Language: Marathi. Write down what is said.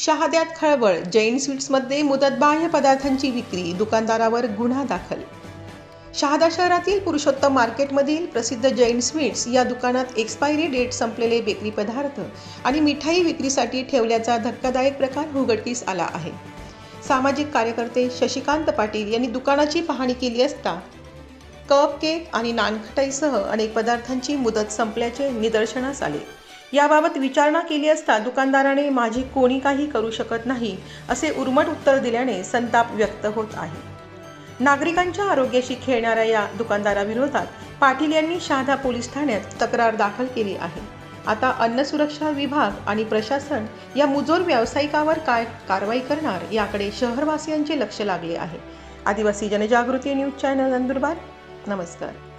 शहाद्यात खळबळ, जैन स्वीट्समध्ये मुदतबाह्य पदार्थांची विक्री, दुकानदारावर गुन्हा दाखल. शहादा शहरातील पुरुषोत्तम मार्केटमधील प्रसिद्ध जैन स्वीट्स या दुकानात एक्सपायरी डेट संपलेले बेकरी पदार्थ आणि मिठाई विक्रीसाठी ठेवल्याचा धक्कादायक प्रकार उघडकीस आला आहे. सामाजिक कार्यकर्ते शशिकांत पाटील यांनी दुकानाची पाहणी केली असता कप केक आणि नानखटाईसह अनेक पदार्थांची मुदत संपल्याचे निदर्शनास आले. याबाबत विचारणा केली असता दुकानदाराने माझे कोणी काही करू शकत नाही असे उर्मट उत्तर दिल्याने संताप व्यक्त होत आहे. नागरिकांच्या आरोग्याशी खेळणाऱ्या या दुकानदाराविरोधात पाटील यांनी शहादा पोलीस ठाण्यात तक्रार दाखल केली आहे. आता अन्न सुरक्षा विभाग आणि प्रशासन या मुजोर व्यावसायिकावर काय कारवाई करणार याकडे शहरवासियांचे लक्ष लागले आहे. आदिवासी जनजागृती न्यूज चॅनल नंदुरबार. नमस्कार.